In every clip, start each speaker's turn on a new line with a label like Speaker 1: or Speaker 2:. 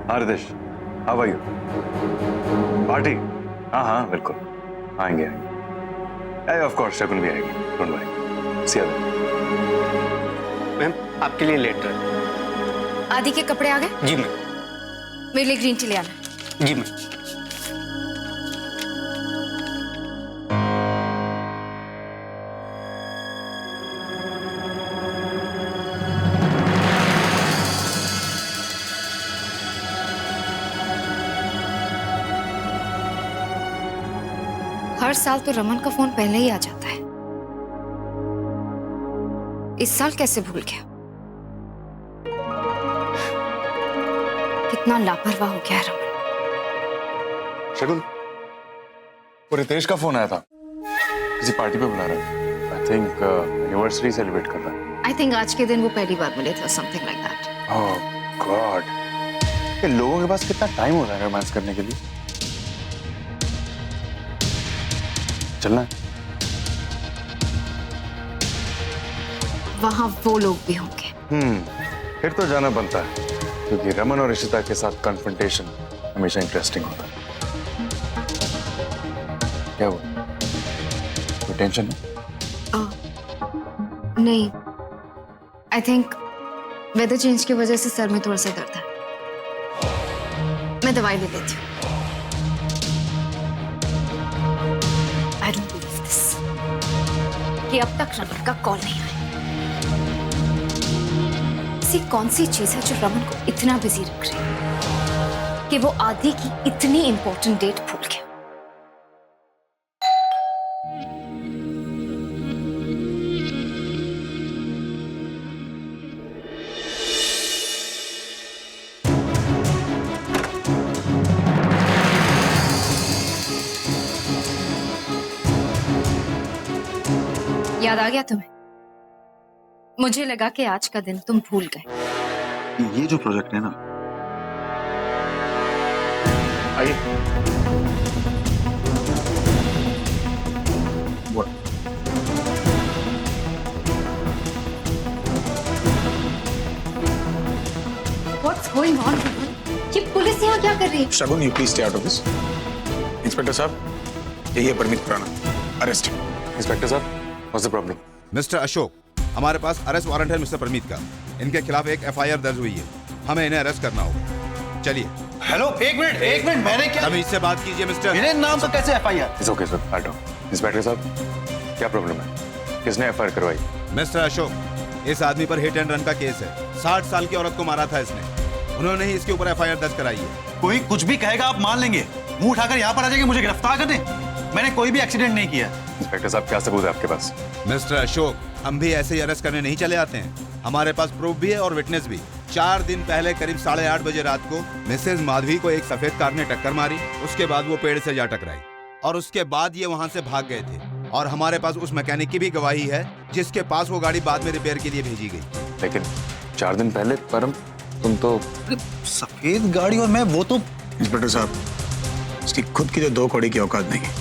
Speaker 1: हरदिश, how are you? Party? हाँ हाँ बिल्कुल, आएंगे आएंगे। ऑफ कोर्स शगुन भी आएगी, don't worry. See you.
Speaker 2: Ma'am आपके लिए लेटर।
Speaker 3: आदि के कपड़े आ गए?
Speaker 2: जी मैम।
Speaker 3: मेरे लिए ग्रीन टी ले आना।
Speaker 2: जी मैम।
Speaker 3: हर साल तो रमन का फोन पहले ही आ जाता है, इस साल कैसे भूल गया? कितना लापरवाह हो गया है रमन।
Speaker 1: शगुन, वो रितेश का फोन आया था, किसी पार्टी पे बुला रहा है। आई थिंक एनिवर्सरी सेलिब्रेट कर रहा है।
Speaker 3: आई थिंक आज के दिन वो पहली बार मिले थे, something like that.
Speaker 1: Oh God, ये लोगों के पास कितना टाइम होता है रोमांस करने के लिए। चलना है?
Speaker 3: वहां वो लोग भी होंगे।
Speaker 1: फिर तो जाना बनता है, क्योंकि रमन और इशिता के साथ कन्फ्रंटेशन हमेशा इंटरेस्टिंग होता है। क्या हुआ? कोई टेंशन है?
Speaker 3: नहीं, आई थिंक वेदर चेंज की वजह से सर में थोड़ा सा दर्द है। मैं दवाई ले लेती हूँ। आई डोंट बिलीव दिस कि अब तक रमन का कॉल नहीं आया। ऐसी कौन सी चीज है जो रमन को इतना बिजी रख रही है कि वो आदि की इतनी इंपॉर्टेंट डेट भूल गया? याद आ गया तुम्हें? मुझे लगा कि आज का दिन तुम भूल गए।
Speaker 1: ये जो प्रोजेक्ट है ना, आइए।
Speaker 3: What's going on? ये पुलिस यहाँ क्या कर रही है?
Speaker 4: Shagun, you please stay out of this. Inspector साहब, यही है परमित खुराना, अरेस्ट।
Speaker 1: इंस्पेक्टर साहब, what's the problem?
Speaker 5: Mister Ashok, हमारे पास अरेस्ट वारंट है मिस्टर परमीत का। इनके खिलाफ एक एफआईआर दर्ज हुई है, हमें इन्हें अरेस्ट करना होगा। चलिए।
Speaker 6: हेलो, एक मिनट, मैंने क्या?
Speaker 5: तमीज से बात कीजिए मिस्टर।
Speaker 6: मेरे नाम पर कैसे FIR?
Speaker 1: It's okay sir, I don't. Inspector साहब, क्या प्रॉब्लम है? किसने एफआईआर करवाई?
Speaker 5: मिस्टर अशोक, इस आदमी पर हिट एंड रन का केस है। 60 साल की औरत को मारा था इसने, उन्होंने ही इसके ऊपर एफआईआर दर्ज कराई है।
Speaker 6: कोई कुछ भी कहेगा आप मान लेंगे? मुंह उठाकर यहाँ पर आ जाएंगे मुझे गिरफ्तार करने? मैंने कोई भी एक्सीडेंट नहीं किया।
Speaker 1: इंस्पेक्टर साहब, क्या सबूत है आपके पास?
Speaker 5: मिस्टर अशोक, हम भी ऐसे ही अरेस्ट करने नहीं चले आते हैं, हमारे पास प्रूफ भी है और विटनेस भी। 4 दिन पहले करीब 8:30 बजे रात को मिसेज माधवी को एक सफेद कार ने टक्कर मारी, उसके बाद वो पेड़ से जा टकराई और उसके बाद ये वहां से भाग गए थे। और हमारे पास उस मैकेनिक की भी गवाही है जिसके पास वो गाड़ी बाद में रिपेयर के लिए भेजी गई।
Speaker 1: लेकिन 4 दिन पहले परम, तुम तो
Speaker 6: सफेद गाड़ी और मैं, वो तो।
Speaker 4: इंस्पेक्टर साहब, इसकी खुद की तो 2 कौड़ी की औकात नहीं है,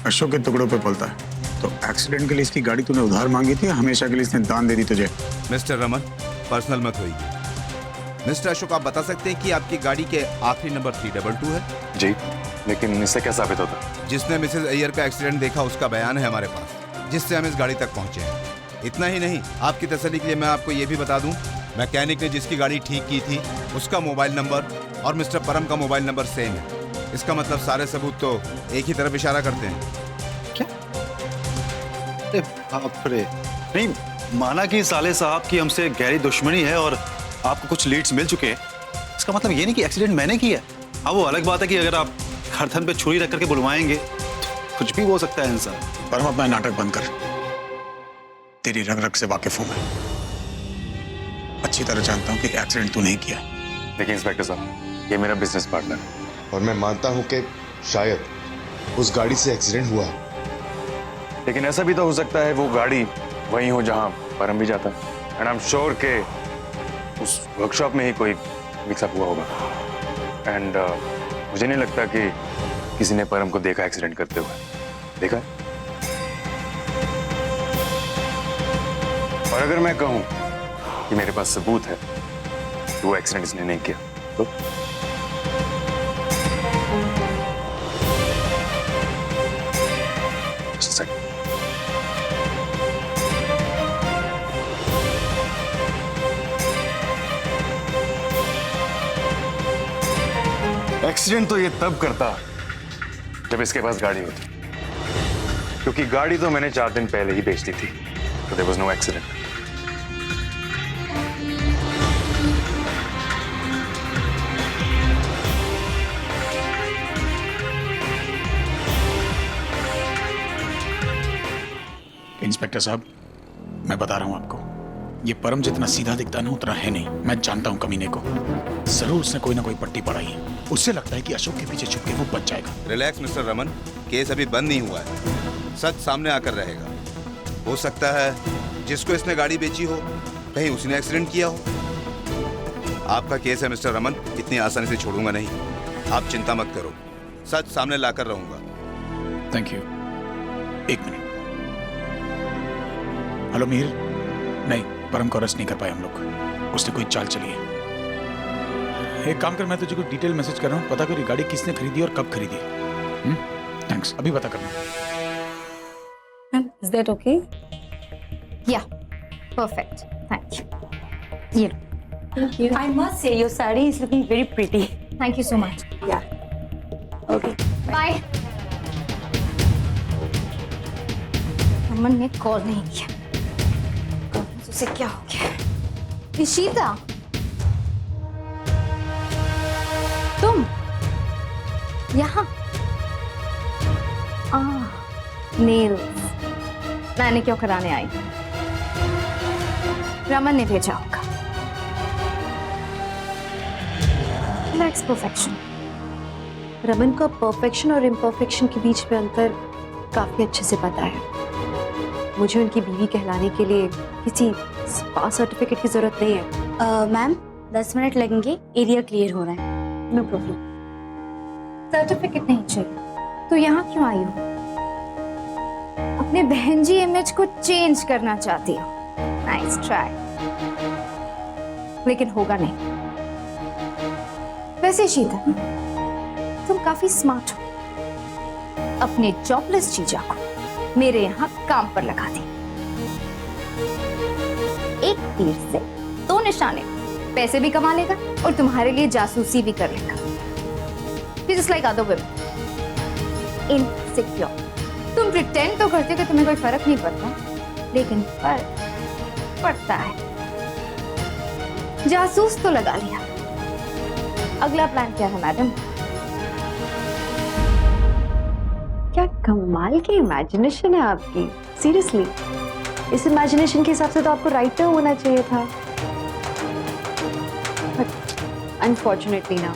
Speaker 4: अशोक के टुकड़ों पे पलता है। तो एक्सीडेंट के लिए इसकी गाड़ी तूने उधार मांगी थी, हमेशा के लिए इसने दान दे दी तुझे?
Speaker 5: मिस्टर रमन, पर्सनल मत होइए। मिस्टर अशोक, आप बता सकते हैं कि आपकी गाड़ी के आखिरी नंबर 322 है?
Speaker 1: जी, लेकिन इससे क्या साबित होता?
Speaker 5: जिसने मिसेज अय्यर का एक्सीडेंट देखा उसका बयान है हमारे पास, जिससे हम इस गाड़ी तक पहुंचे हैं। इतना ही नहीं, आपकी तसल्ली के लिए मैं आपको ये भी बता दूं, मैकेनिक ने जिसकी गाड़ी ठीक की थी उसका मोबाइल नंबर और मिस्टर परम का मोबाइल नंबर सेम है। इसका मतलब सारे सबूत तो एक ही तरफ इशारा करते हैं।
Speaker 6: क्या? अरे बाप रे। नहीं, माना कि साले साहब की हमसे गहरी दुश्मनी है और आपको कुछ लीड्स मिल चुके हैं, इसका मतलब ये नहीं कि एक्सीडेंट मैंने किया है। हाँ, वो अलग बात है कि अगर आप गर्दन पे छुरी रख करके बुलवाएंगे तो कुछ भी हो सकता है इंसान।
Speaker 4: परम, अपना नाटक बंद कर, तेरी रग रग से वाकिफ हूं मैं, अच्छी तरह जानता हूं कि एक्सीडेंट तू नहीं किया।
Speaker 1: देखिए इंस्पेक्टर साहब, ये मेरा बिजनेस पार्टनर है
Speaker 7: और मैं मानता हूं कि शायद उस गाड़ी से एक्सीडेंट हुआ है,
Speaker 1: लेकिन ऐसा भी तो हो सकता है वो गाड़ी वहीं हो जहां परम भी जाता है। एंड आई एम श्योर के उस वर्कशॉप में ही कोई मिक्सअप हुआ होगा। एंड मुझे नहीं लगता कि किसी ने परम को देखा एक्सीडेंट करते हुए। देखा है? और अगर मैं कहूं कि मेरे पास सबूत है कि वो एक्सीडेंट इसने नहीं किया, तो एक्सीडेंट तो ये तब करता जब इसके पास गाड़ी होती, क्योंकि गाड़ी तो मैंने 4 दिन पहले ही बेच दी थी, तो there was no accident.
Speaker 4: Inspector साहब, मैं बता रहा हूं आपको, ये परम जितना सीधा दिखता है ना उतना है नहीं। मैं जानता हूं कमीने को, जरूर उसने कोई ना कोई पट्टी पड़ाई है। उससे लगता है कि अशोक के पीछे छुप के वो बच जाएगा।
Speaker 5: रिलैक्स मिस्टर रमन, केस अभी बंद नहीं हुआ है, सच सामने आकर रहेगा। हो सकता है जिसको इसने गाड़ी बेची हो कहीं उसने एक्सीडेंट किया हो। आपका केस है मिस्टर रमन, इतनी आसानी से छोड़ूंगा नहीं। आप चिंता मत करो, सच सामने लाकर रहूंगा।
Speaker 4: Thank you. एक मिनट। हेलो मीर। नहीं, परम को अरेस्ट नहीं कर पाए हम लोग, उसने कोई चाल चली है। एक काम कर, मैं तुझे कोई डिटेल मैसेज कर रहा हूँ, पता कर ये गाड़ी किसने खरीदी और कब खरीदी। थैंक्स, अभी पता करना।
Speaker 8: Ma'am, is that okay?
Speaker 3: या परफेक्ट, थैंक यू। ये
Speaker 8: Thank you. I must say your saree is looking very pretty.
Speaker 3: Thank you so much.
Speaker 8: Yeah. Okay.
Speaker 3: Bye. Aman ने कॉल नहीं किया, उसे क्या हो गया? निशिता, तुम यहाँ? नेल्स मैंने क्यों कराने आई? रमन ने भेजा होगा। That's perfection.
Speaker 8: रमन को परफेक्शन और इम्परफेक्शन के बीच में अंतर काफी अच्छे से पता है। मुझे उनकी बीवी कहलाने के लिए किसी स्पा सर्टिफिकेट की जरूरत नहीं है।
Speaker 9: मैम 10 मिनट लगेंगे, एरिया क्लियर हो रहा है।
Speaker 8: No problem.
Speaker 3: सर्टिफिकेट नहीं चाहिए तो यहाँ क्यों आई हो? अपने बहन जी इमेज को चेंज करना चाहती हो। नाइस ट्राई, लेकिन होगा नहीं। वैसे शीता, तुम काफी स्मार्ट हो। अपने जॉबलेस जीजा को मेरे यहाँ काम पर लगा दी। एक तीर से 2 निशाने, पैसे भी कमा लेगा और तुम्हारे लिए जासूसी भी कर लेगा। Just like other women. Insecure. तुम प्रिटेंड तो करते हो कि तुम्हें कोई फर्क नहीं पड़ता, लेकिन फर्क पड़ता है। जासूस तो लगा लिया, अगला प्लान क्या है मैडम?
Speaker 8: क्या कमाल की इमेजिनेशन है आपकी। सीरियसली, इस इमेजिनेशन के हिसाब से तो आपको राइटर होना चाहिए था। बट अनफॉर्चुनेटली ना,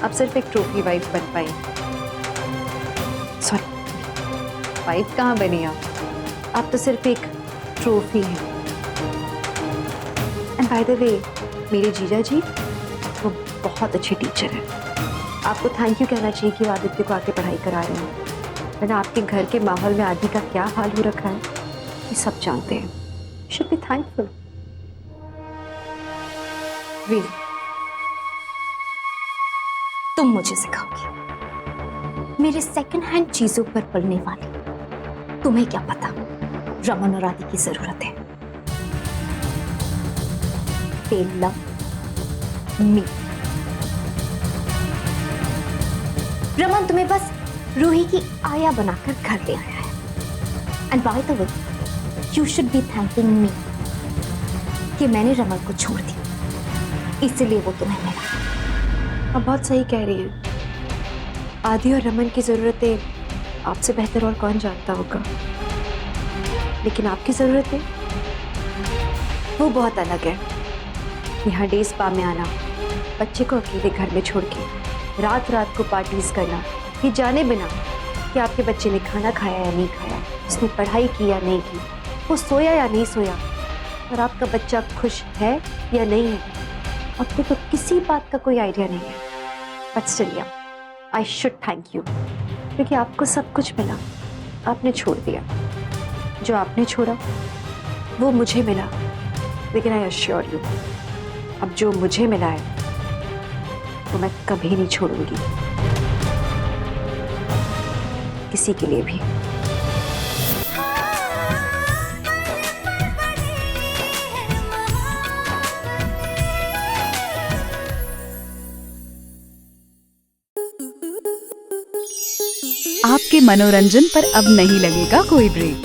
Speaker 8: आप सिर्फ एक ट्रॉफी वाइफ बन पाई। सॉरी, वाइफ कहाँ बनी आप तो सिर्फ एक ट्रॉफी हैं। एंड बाय द वे, मेरे जीजा जी वो बहुत अच्छे टीचर हैं। आपको थैंक यू कहना चाहिए कि वो आदित्य को आके पढ़ाई करा रहे हैं। वरना आपके घर के माहौल में आदि का क्या हाल हो रखा है ये सब जानते हैं। Should be thankful.
Speaker 3: Really? तुम मुझे सिखाओगी मेरे सेकंड हैंड चीजों पर पलने वाली? तुम्हें क्या पता रमन और आदि की जरूरत है। They love me. रमन तुम्हें बस रूही की आया बनाकर घर ले आया है। And by the way, you should be thanking मी कि मैंने रमन को छोड़ दिया, इसलिए वो तुम्हें मिला।
Speaker 8: आप बहुत सही कह रही हैं। आदि और रमन की जरूरतें आपसे बेहतर और कौन जानता होगा, लेकिन आपकी जरूरतें वो बहुत अलग है। यहाँ डे स्पा में आना, बच्चे को अकेले घर में छोड़ के रात रात को पार्टीज करना, ये जाने बिना कि आपके बच्चे ने खाना खाया या नहीं खाया, उसने पढ़ाई की या नहीं की, वो सोया या नहीं सोया, और आपका बच्चा खुश है या नहीं है, आपको तो किसी बात का कोई आइडिया नहीं है। बट स्टिल या, आई शुड थैंक यू, क्योंकि आपको सब कुछ मिला, आपने छोड़ दिया। जो आपने छोड़ा वो मुझे मिला, लेकिन आई अश्योर यू, अब जो मुझे मिला है वो मैं कभी नहीं छोड़ूंगी, किसी के लिए भी।
Speaker 10: आपके मनोरंजन पर अब नहीं लगेगा कोई ब्रेक।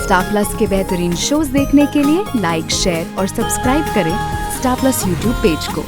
Speaker 10: स्टार प्लस के बेहतरीन शोज देखने के लिए लाइक, शेयर और सब्सक्राइब करें स्टार प्लस यूट्यूब पेज को।